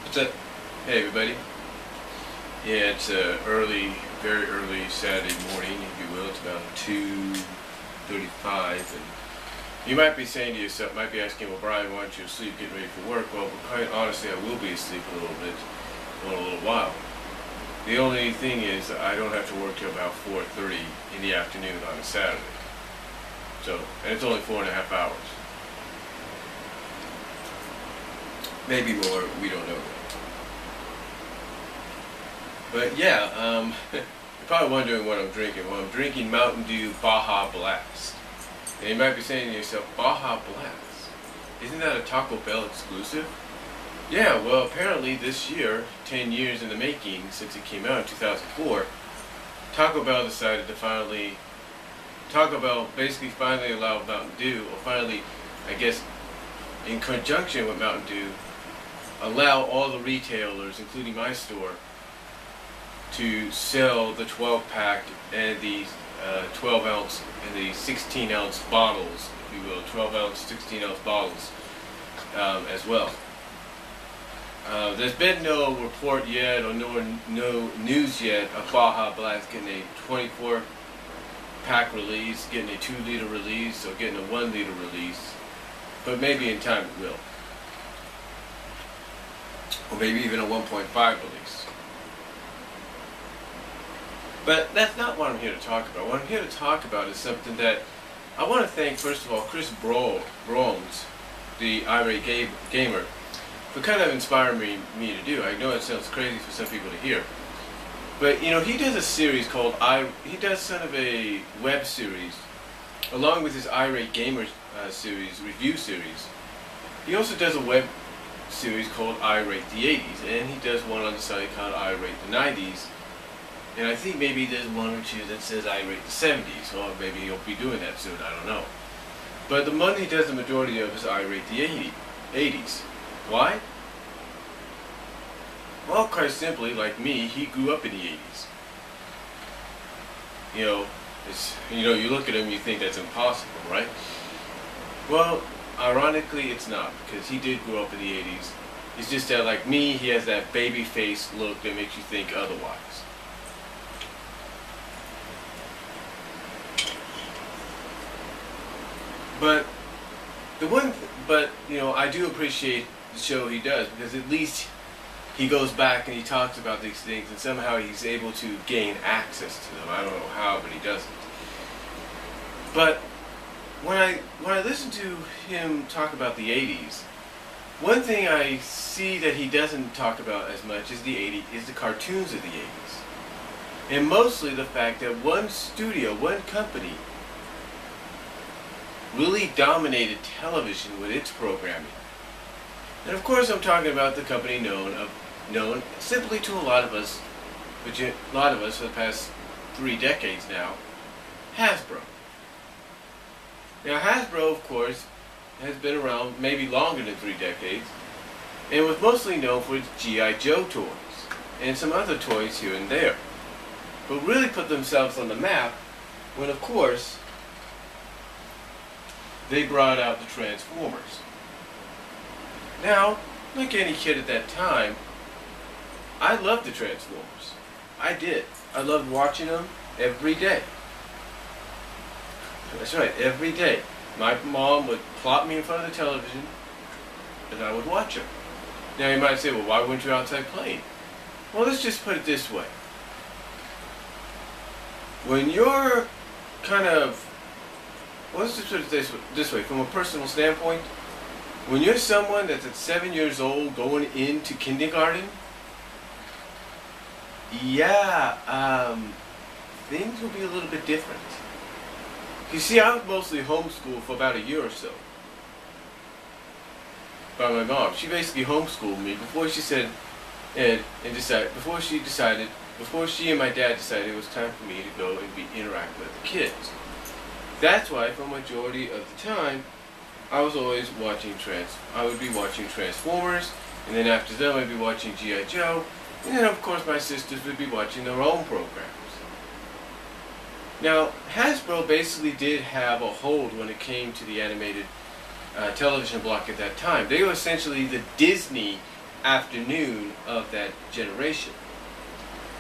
What's up? Hey everybody. Yeah, it's very early Saturday morning, if you will. It's about 2:35, and you might be saying to yourself, might be asking, well, Brian, why aren't you asleep, getting ready for work? Well, quite honestly, I will be asleep in a little while. The only thing is, I don't have to work till about 4:30 in the afternoon on a Saturday. So, and it's only 4.5 hours. Maybe more, we don't know. But yeah, you're probably wondering what I'm drinking. Well, I'm drinking Mountain Dew Baja Blast. And you might be saying to yourself, Baja Blast? Isn't that a Taco Bell exclusive? Yeah, well, apparently this year, 10 years in the making since it came out in 2004, Taco Bell decided to Taco Bell basically finally allowed Mountain Dew, or finally, I guess, in conjunction with Mountain Dew, allow all the retailers, including my store, to sell the 12-pack and the 12-ounce and the 16-ounce bottles, if you will, 12-ounce, 16-ounce bottles as well. There's been no report yet or no news yet of Baja Blast getting a 24-pack release, getting a 2-liter release, or getting a 1-liter release, but maybe in time it will. Or maybe even a 1.5 release. But that's not what I'm here to talk about. What I'm here to talk about is something that I want to thank, first of all, Chris Brohms, the irate gamer, for kind of inspiring me to do. I know it sounds crazy for some people to hear. But, you know, he does a series called, he does sort of a web series, along with his irate gamer series, review series. He also does a web series called Irate the 80s, and he does one on the site called Irate the 90s, and I think maybe there's one or two that says Irate the 70s, or maybe he'll be doing that soon, I don't know. But the one he does the majority of is Irate the 80s. Why? Well, quite simply, like me, he grew up in the 80s. You look at him, you think that's impossible, right? Well, ironically, it's not, because he did grow up in the 80s. It's just that, like me, he has that baby face look that makes you think otherwise. But I do appreciate the show he does, because at least he goes back and he talks about these things, and somehow he's able to gain access to them. I don't know how, but he doesn't. But when I listen to him talk about the 80s, one thing I see that he doesn't talk about as much as the cartoons of the 80s. And mostly the fact that one studio, one company, really dominated television with its programming. And of course I'm talking about the company known simply to a lot of us for the past 3 decades now, Hasbro. Now Hasbro, of course, has been around maybe longer than 3 decades, and was mostly known for its G.I. Joe toys, and some other toys here and there, but really put themselves on the map when, of course, they brought out the Transformers. Now, like any kid at that time, I loved the Transformers. I did. I loved watching them every day. That's right, every day. My mom would plop me in front of the television, and I would watch them. Now you might say, well, why weren't you outside playing? Well, let's just put it this way. When you're let's just put it this way, from a personal standpoint, when you're someone that's at 7 years old going into kindergarten, things will be a little bit different. You see, I was mostly homeschooled for about a year or so by my mom. She basically homeschooled me before she said, before she and my dad decided it was time for me to go and interact with the kids. That's why, for a majority of the time, I was always watching I would be watching Transformers, and then after that I'd be watching G.I. Joe, and then of course my sisters would be watching their own programs. Now, Hasbro basically did have a hold when it came to the animated television block at that time. They were essentially the Disney afternoon of that generation.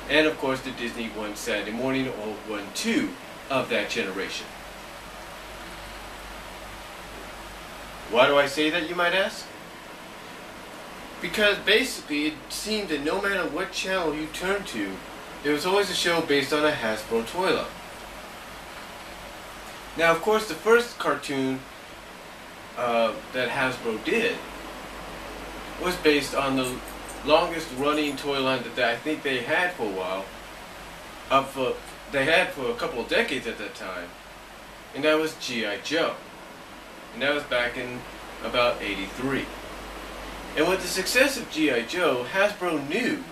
And of course the Disney One Saturday morning or 1-2 of that generation. Why do I say that, you might ask? Because basically it seemed that no matter what channel you turned to, there was always a show based on a Hasbro toy line. Now of course the first cartoon that Hasbro did was based on the longest running toy line that I think they had for a while. They had for a couple of decades at that time. And that was G.I. Joe. And that was back in about 83. And with the success of G.I. Joe, Hasbro knew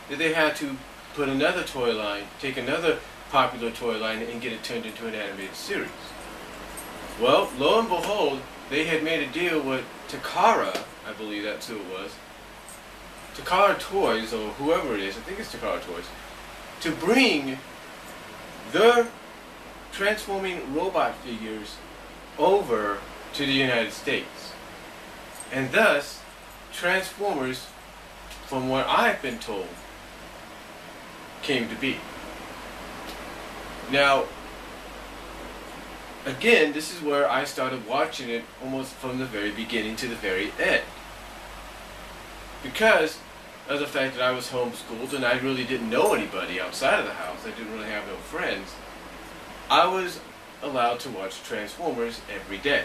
that they had to put another toy line, take another popular toy line, and get it turned into an animated series. Well, lo and behold, they had made a deal with Takara, I believe that's who it was, Takara Toys, or whoever it is, I think it's Takara Toys, to bring their transforming robot figures over to the United States. And thus, Transformers, from what I've been told, came to be. Now, again, this is where I started watching it almost from the very beginning to the very end. Because of the fact that I was homeschooled and I really didn't know anybody outside of the house, I didn't really have no friends, I was allowed to watch Transformers every day.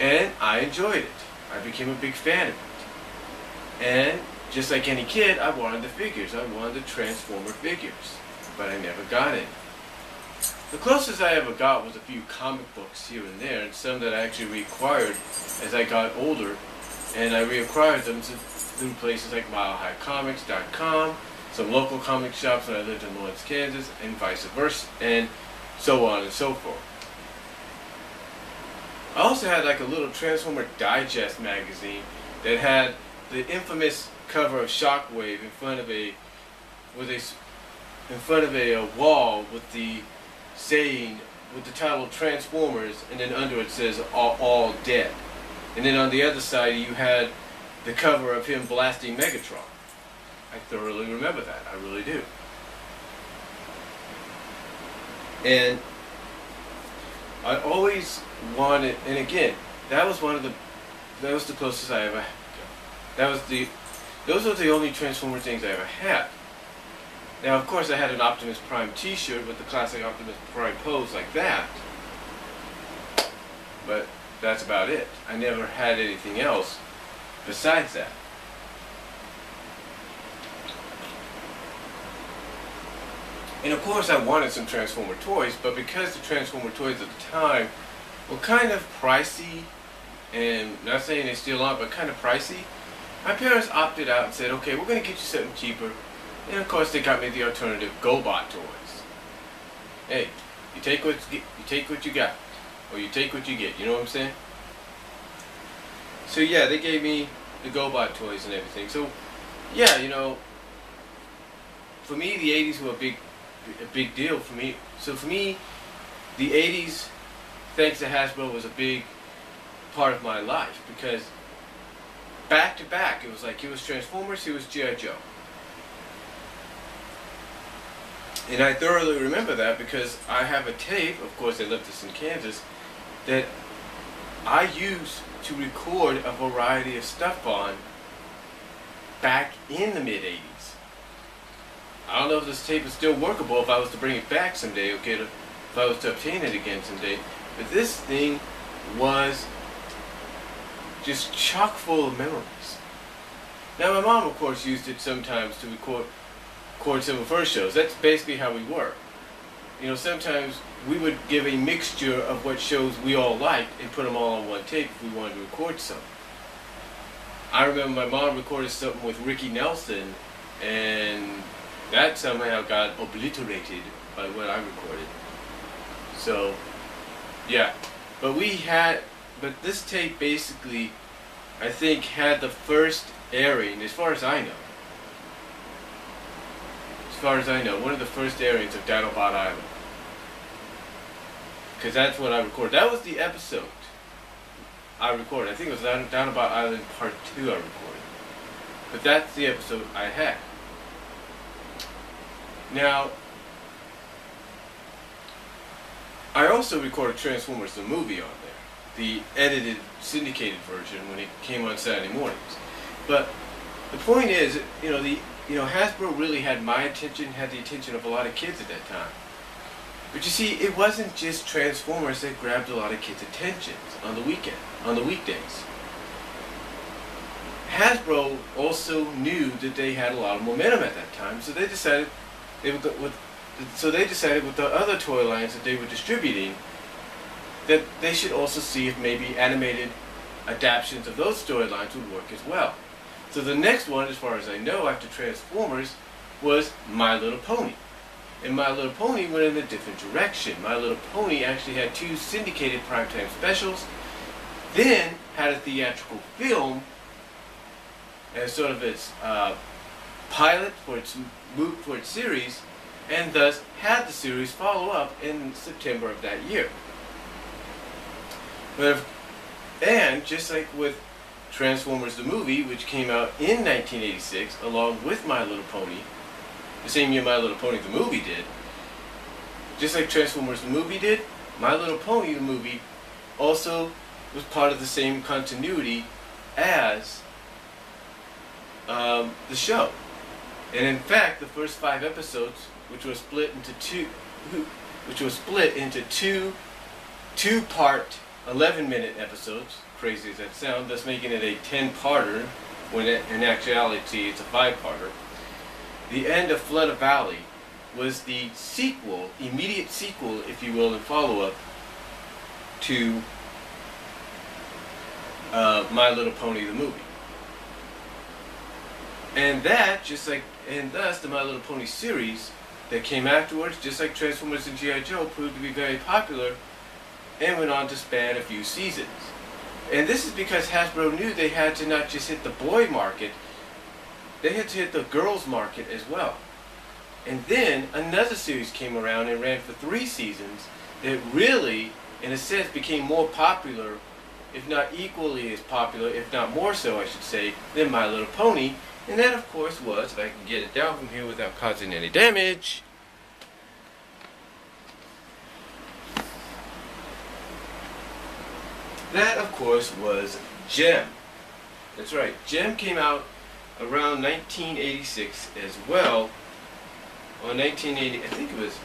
And I enjoyed it. I became a big fan of it. And just like any kid, I wanted the figures. I wanted the Transformer figures. But I never got any. The closest I ever got was a few comic books here and there, and some that I actually reacquired as I got older. And I reacquired them through places like MileHighComics.com, some local comic shops when I lived in Lawrence, Kansas, and vice versa, and so on and so forth. I also had like a little Transformer Digest magazine that had the infamous cover of Shockwave in front of a wall with the saying, with the title Transformers, and then under it says all dead. And then on the other side you had the cover of him blasting Megatron. I thoroughly remember that. I really do. And I always wanted, and again, that was the closest I ever got. Those were the only Transformer things I ever had. Now, of course, I had an Optimus Prime t-shirt with the classic Optimus Prime pose like that. But that's about it. I never had anything else besides that. And of course I wanted some Transformer toys, but because the Transformer toys at the time were kind of pricey, and not saying they still aren't, but kind of pricey, my parents opted out and said, okay, we're going to get you something cheaper. And of course they got me the alternative GoBot toys. Hey, you take what you got, or you take what you get, you know what I'm saying? So yeah, they gave me the GoBot toys and everything. So yeah, you know, for me the 80s were a big deal for me. So for me, the 80s, thanks to Hasbro, was a big part of my life, because back to back, it was like, it was Transformers, it was G.I. Joe. And I thoroughly remember that because I have a tape, of course I left this in Kansas, that I used to record a variety of stuff on back in the mid-80s. I don't know if this tape is still workable, if I was to bring it back someday, okay, if I was to obtain it again someday. But this thing was just chock full of memories. Now my mom, of course, used it sometimes to record some of her shows. That's basically how we were. You know, sometimes we would give a mixture of what shows we all liked and put them all on one tape if we wanted to record something. I remember my mom recorded something with Ricky Nelson, and that somehow got obliterated by what I recorded. So, yeah. But this tape basically, I think, had the first airing, as far as I know. One of the first airings of Dinobot Island. Because that's what I recorded. That was the episode. I recorded. I think it was Down About Island Part 2 I recorded. But that's the episode I had. Now, I also recorded Transformers the movie on there, the edited, syndicated version when it came on Saturday mornings. But the point is, Hasbro really had my attention, had the attention of a lot of kids at that time. But you see, it wasn't just Transformers that grabbed a lot of kids' attention on the weekdays. Hasbro also knew that they had a lot of momentum at that time, so they decided with the other toy lines that they were distributing that they should also see if maybe animated adaptations of those storylines would work as well. So the next one, as far as I know, after Transformers, was My Little Pony. And My Little Pony went in a different direction. My Little Pony actually had 2 syndicated primetime specials, then had a theatrical film as sort of its pilot for its series, and thus had the series follow up in September of that year. And just like with Transformers the movie, which came out in 1986 along with My Little Pony, the same year My Little Pony the movie did, just like Transformers the movie did, My Little Pony the movie also was part of the same continuity as the show. And in fact, the first 5 episodes, which was split into two-part 11-minute episodes, crazy as that sounds, thus making it a 10-parter, when in actuality it's a 5-parter. The end of Flood of Valley was the sequel, immediate sequel, if you will, and follow-up to My Little Pony the movie. And thus the My Little Pony series that came afterwards, just like Transformers and G.I. Joe, proved to be very popular and went on to span a few seasons. And this is because Hasbro knew they had to not just hit the boy market, they had to hit the girls market as well. And then another series came around and ran for 3 seasons that really, in a sense, became more popular, if not equally as popular, if not more so, I should say, than My Little Pony. And that, of course, was, if I can get it down from here without causing any damage, that, of course, was Gem. That's right, Gem came out around 1986 as well, or 1980, I think it was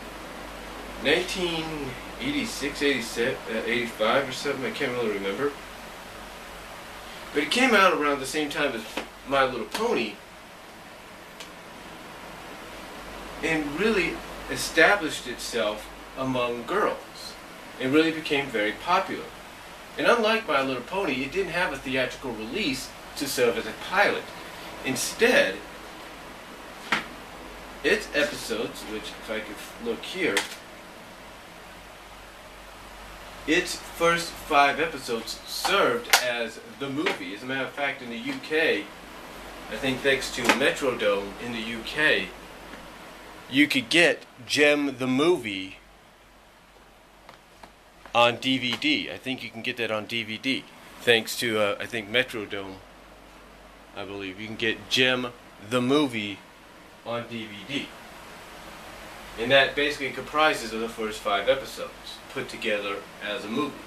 1986, 87, 85 or something, I can't really remember. But it came out around the same time as My Little Pony, and really established itself among girls, and really became very popular. And unlike My Little Pony, it didn't have a theatrical release to serve as a pilot. Instead, its episodes, which if I could look here, its first 5 episodes served as the movie. As a matter of fact, in the UK, I think thanks to Metrodome in the UK, you could get Gem the movie on DVD. I think you can get that on DVD. Thanks to, I think, Metrodome, I believe. You can get Gem the movie on DVD. And that basically comprises of the first 5 episodes put together as a movie.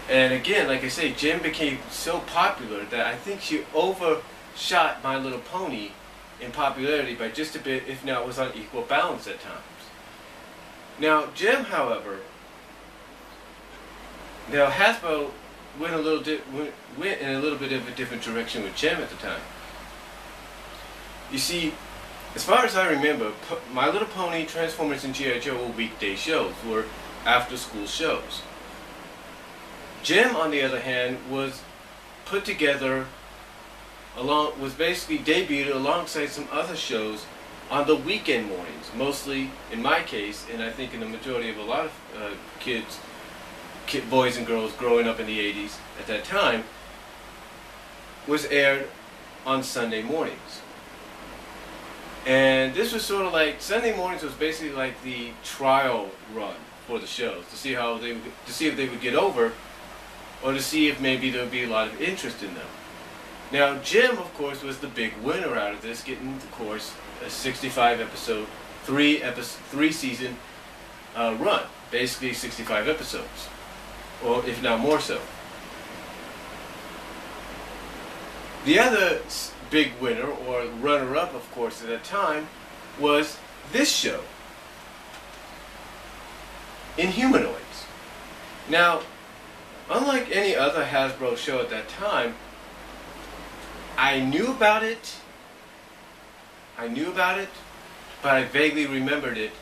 And again, like I say, Gem became so popular that I think she overshot My Little Pony in popularity by just a bit, if not was on equal balance at times. Now, Gem, however, Hasbro went in a little bit of a different direction with Gem at the time. You see, as far as I remember, My Little Pony, Transformers, and G.I. Joe were weekday shows, were after-school shows. Gem, on the other hand, was put together was basically debuted alongside some other shows on the weekend mornings, mostly in my case, and I think in the majority of a lot of boys and girls growing up in the 80s at that time, was aired on Sunday mornings. And this was sort of like, Sunday mornings was basically like the trial run for the shows, to see if they would get over or to see if maybe there would be a lot of interest in them. Now, Jim, of course, was the big winner out of this, getting, of course, a 65 episode, three season run, basically 65 episodes, or if not more so. The other big winner, or runner-up, of course, at that time, was this show, Inhumanoids. Now, unlike any other Hasbro show at that time, I knew about it, but I vaguely remembered it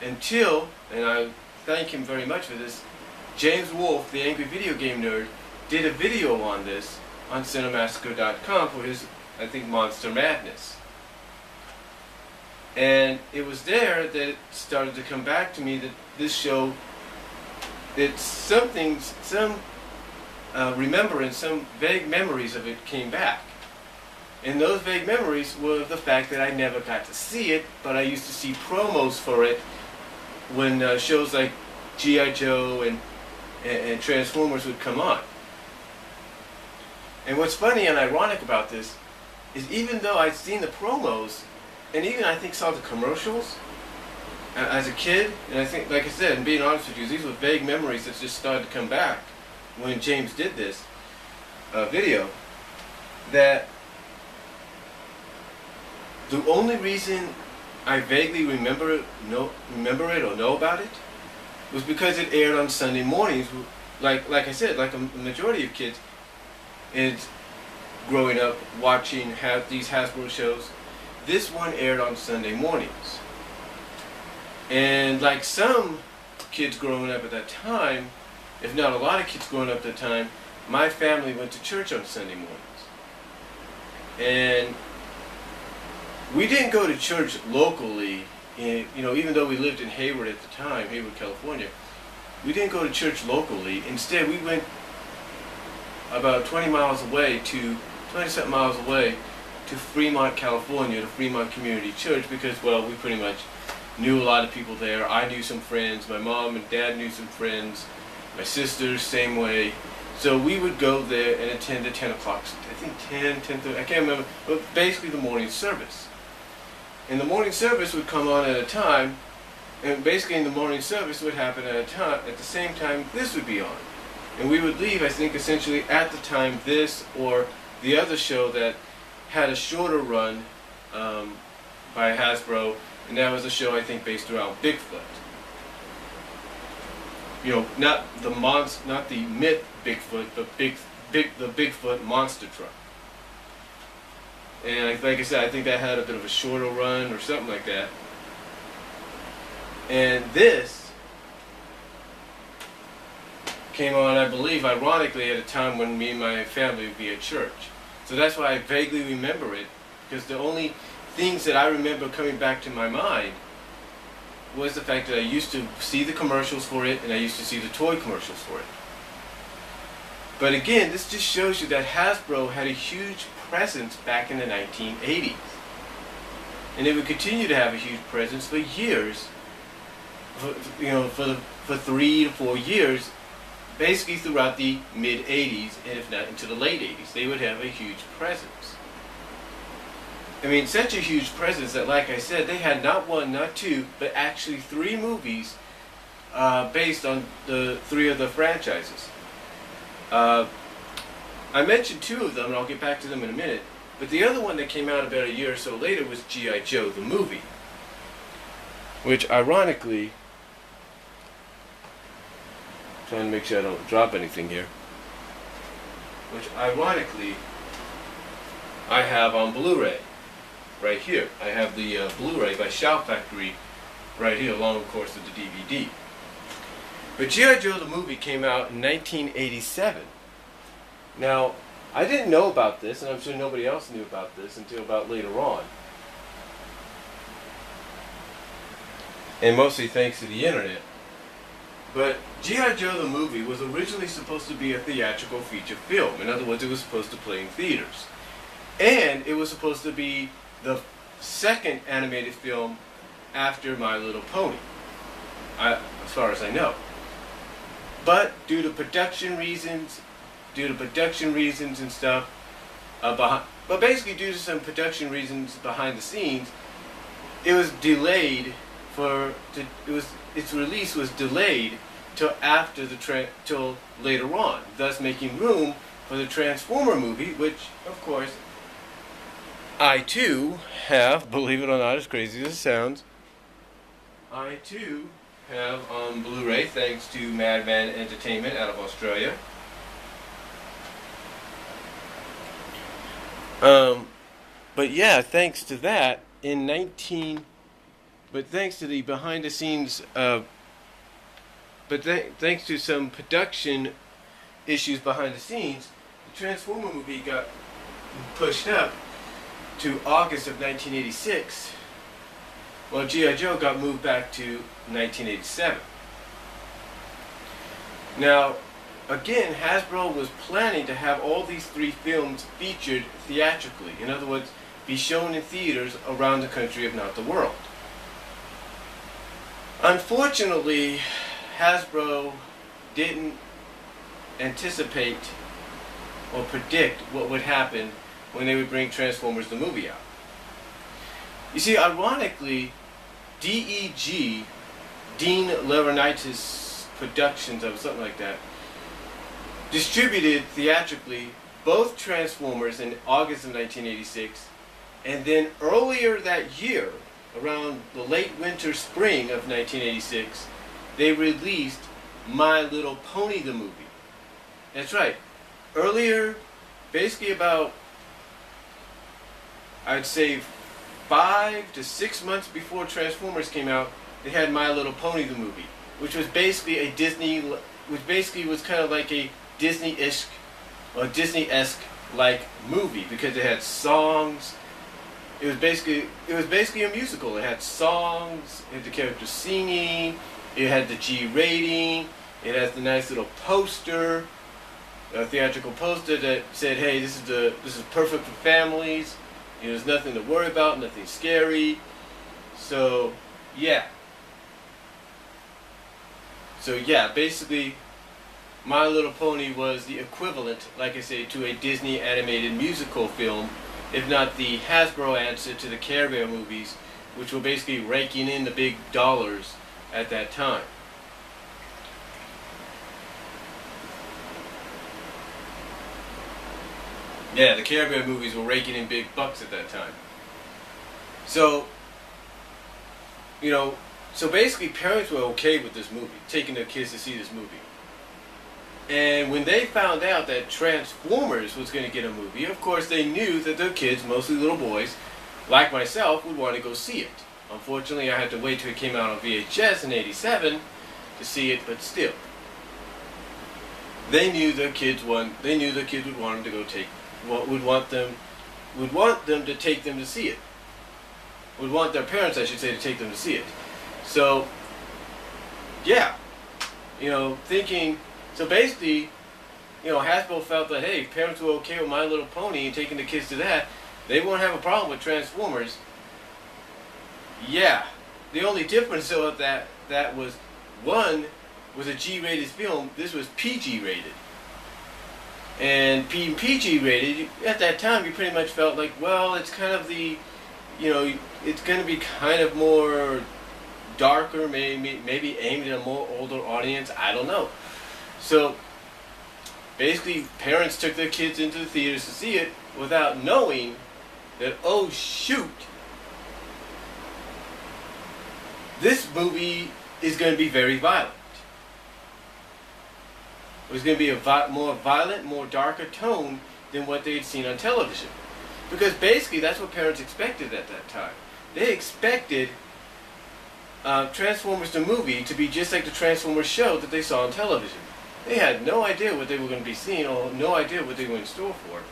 until, and I thank him very much for this, James Wolfe, the Angry Video Game Nerd, did a video on this on Cinemassacre.com for his, I think, Monster Madness. And it was there that it started to come back to me that this show, it's something, some remembrance, some vague memories of it came back. And those vague memories were the fact that I never got to see it, but I used to see promos for it when shows like G.I. Joe and Transformers would come on. And what's funny and ironic about this is even though I'd seen the promos, and even I think saw the commercials as a kid, and I think, like I said, and being honest with you, these were vague memories that just started to come back when James did this video, that the only reason I vaguely remember it or know about it was because it aired on Sunday mornings. Like I said, like a majority of kids is growing up watching these Hasbro shows. This one aired on Sunday mornings. And like some kids growing up at that time, if not a lot of kids growing up at that time, my family went to church on Sunday mornings. And we didn't go to church locally, even though we lived in Hayward at the time, Hayward, California. We didn't go to church locally. Instead, we went about 20-something miles away to Fremont, California, to Fremont Community Church, because, well, we pretty much knew a lot of people there. I knew some friends. My mom and dad knew some friends. My sisters, same way. So we would go there and attend at 10 o'clock. I think 10:30, I can't remember, but basically the morning service. And the morning service would come on at a time, and basically in the morning service would happen at the same time this would be on. And we would leave, I think, essentially at the time this or the other show that had a shorter run by Hasbro, and that was a show, I think, based around Bigfoot. Not the myth Bigfoot, but the Bigfoot monster truck. And like I said, I think that had a bit of a shorter run or something like that. And this came on, I believe, ironically, at a time when me and my family would be at church. So that's why I vaguely remember it, because the only things that I remember coming back to my mind was the fact that I used to see the commercials for it, and I used to see the toy commercials for it. But again, this just shows you that Hasbro had a huge presence back in the 1980s. And it would continue to have a huge presence for years, for 3 to 4 years, basically throughout the mid-80s, and if not into the late 80s, they would have a huge presence. I mean, such a huge presence that, like I said, they had not one, not two, but actually 3 movies based on the 3 of the franchises. I mentioned 2 of them, and I'll get back to them in a minute, but the other one that came out about a year or so later was G.I. Joe, the movie, which ironically, trying to make sure I don't drop anything here, which ironically I have on Blu-ray right here. I have the Blu-ray by Shout Factory right here, along, of course, with the DVD. But G.I. Joe the movie came out in 1987. Now, I didn't know about this, and I'm sure nobody else knew about this until about later on. And mostly thanks to the internet. But G.I. Joe the movie was originally supposed to be a theatrical feature film. In other words, it was supposed to play in theaters. And it was supposed to be the second animated film after My Little Pony, as far as I know. But due to production reasons due to production reasons and stuff. But basically, due to some production reasons behind the scenes, it was delayed its release was delayed till after till later on, thus making room for the Transformer movie, which, of course, I too have, believe it or not, as crazy as it sounds, I too have on Blu-ray, thanks to Madman Entertainment out of Australia. But yeah, thanks to that, thanks to the behind the scenes, thanks to some production issues behind the scenes, the Transformer movie got pushed up to August of 1986, while G.I. Joe got moved back to 1987. Now, again, Hasbro was planning to have all these three films featured theatrically. In other words, be shown in theaters around the country, if not the world. Unfortunately, Hasbro didn't anticipate or predict what would happen when they would bring Transformers the movie out. You see, ironically, DEG, Dean Laurinaitis Productions, or something like that, distributed theatrically both Transformers in August of 1986, and then earlier that year, around the late winter spring of 1986, they released My Little Pony the movie. That's right. Earlier, basically about, I'd say 5 to 6 months before Transformers came out, they had My Little Pony the movie, which was basically was kind of like a Disney-esque like movie, because it had songs. It was basically a musical. It had songs, it had the characters singing, it had the G rating, it has the nice little poster, a theatrical poster that said, "Hey, this is perfect for families. You know, there's nothing to worry about, nothing scary." So yeah, basically, My Little Pony was the equivalent, like I say, to a Disney animated musical film, if not the Hasbro answer to the Care Bear movies, which were basically raking in the big dollars at that time. Yeah, the Care Bear movies were raking in big bucks at that time. So, basically parents were okay with this movie, taking their kids to see this movie. And when they found out that Transformers was going to get a movie, of course they knew that their kids, mostly little boys, like myself, would want to go see it. Unfortunately, I had to wait till it came out on VHS in '87 to see it, but still. They knew their kids would want them to go would want them to take them to see it. Would want their parents, I should say, to take them to see it. So, yeah, so basically, Hasbro felt that, hey, if parents were okay with My Little Pony and taking the kids to that, they won't have a problem with Transformers. Yeah, the only difference though that was, one was a G-rated film, this was PG-rated. And PG rated, at that time, you pretty much felt like, well, it's kind of it's going to be kind of more darker, maybe aimed at a more older audience. I don't know. So basically, parents took their kids into the theaters to see it without knowing that, oh shoot, this movie is going to be very violent. It was going to be a more violent, more darker tone than what they had seen on television. Because basically that's what parents expected at that time. They expected Transformers the movie to be just like the Transformers show that they saw on television. They had no idea what they were going to be seeing, or no idea what they were in store for,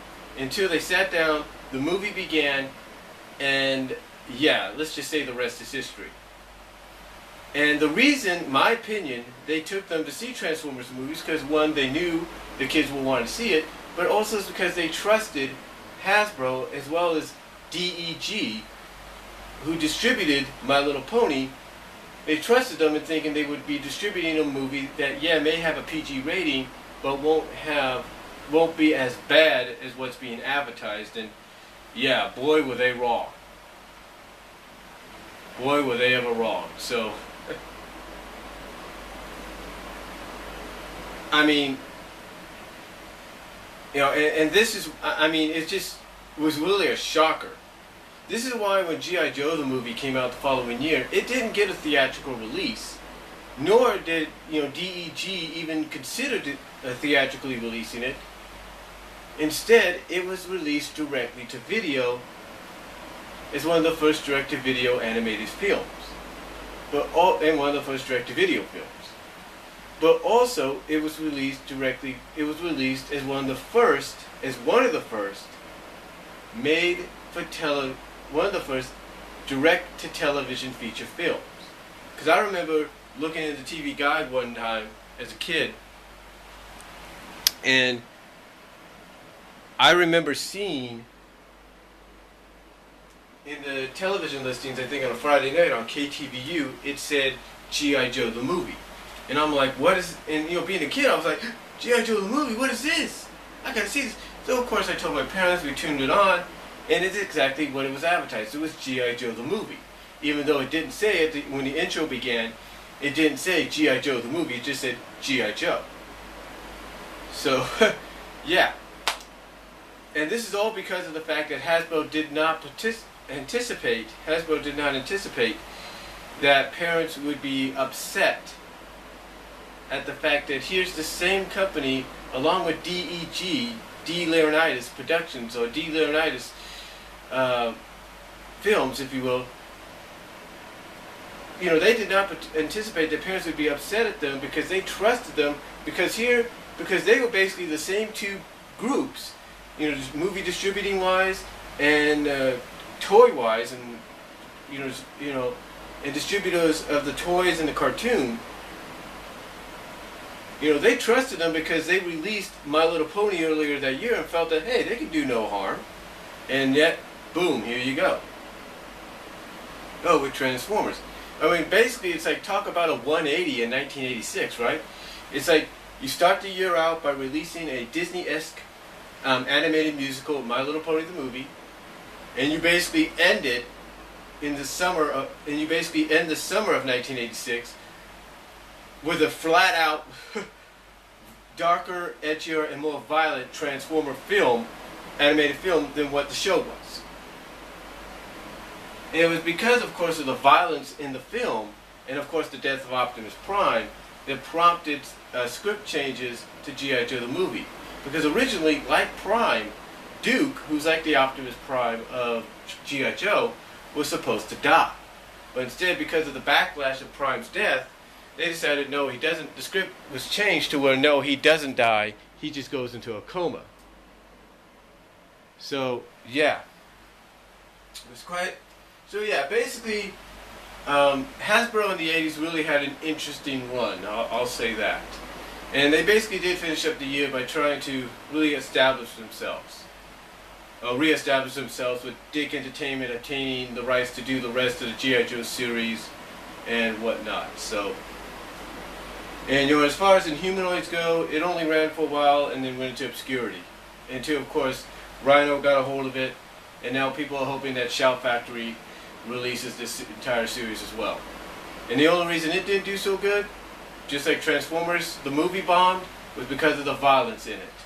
until they sat down, the movie began, and yeah, let's just say the rest is history. And the reason, my opinion, they took them to see Transformers movies, because one, they knew the kids would want to see it, but also it's because they trusted Hasbro as well as DEG, who distributed My Little Pony. They trusted them in thinking they would be distributing a movie that, yeah, may have a PG rating, but won't have won't be as bad as what's being advertised. And yeah, boy were they wrong. Boy were they ever wrong. So I mean, you know, and this is, I mean, it just was really a shocker. This is why when G.I. Joe the movie came out the following year, it didn't get a theatrical release, nor did, you know, DEG even consider theatrically releasing it. Instead, it was released directly to video as one of the first direct-to-video animated films, and one of the first direct-to-video films. But also, it was released directly. It was released as one of the first one of the first direct-to-television feature films. Because I remember looking at the TV Guide one time as a kid, and I remember seeing in the television listings, I think on a Friday night on KTVU, it said G.I. Joe the movie. And I'm like, what is, and you know, being a kid, I was like, G.I. Joe the movie, what is this? I gotta see this. So of course I told my parents, we tuned it on, and it's exactly what it was advertised. It was G.I. Joe the movie. Even though it didn't say it, when the intro began, it didn't say G.I. Joe the movie, it just said G.I. Joe. So, yeah. And this is all because of the fact that Hasbro did not anticipate that parents would be upset at the fact that here's the same company, along with DEG, D. Leonidas Productions, or D. Leonidas Films, if you will. You know, they did not anticipate that parents would be upset at them because they trusted them, because they were basically the same two groups, you know, movie distributing wise and toy wise, and you know, and distributors of the toys and the cartoon. You know, they trusted them because they released My Little Pony earlier that year and felt that, hey, they could do no harm. And yet, boom, here you go. Oh, with Transformers. I mean, basically, it's like, talk about a 180 in 1986, right? It's like, you start the year out by releasing a Disney-esque animated musical, My Little Pony the movie, and you basically end it in the summer of, and you basically end the summer of 1986 with a flat-out, darker, edgier, and more violent Transformer film, animated film, than what the show was. And it was because, of course, of the violence in the film, and of course the death of Optimus Prime, that prompted script changes to G.I. Joe the movie. Because originally, like Prime, Duke, who's like the Optimus Prime of G.I. Joe, was supposed to die. But instead, because of the backlash of Prime's death, they decided, no, he doesn't. The script was changed to where, no, he doesn't die. He just goes into a coma. So, yeah. It was quite... So, yeah, basically, Hasbro in the 80s really had an interesting run. I'll say that. And they basically did finish up the year by trying to really establish themselves. Re-establish themselves with Dick Entertainment obtaining the rights to do the rest of the G.I. Joe series and whatnot. So... And, you know, as far as Inhumanoids go, it only ran for a while and then went into obscurity. Until, of course, Rhino got a hold of it, and now people are hoping that Shout Factory releases this entire series as well. And the only reason it didn't do so good, just like Transformers, the movie bombed, was because of the violence in it.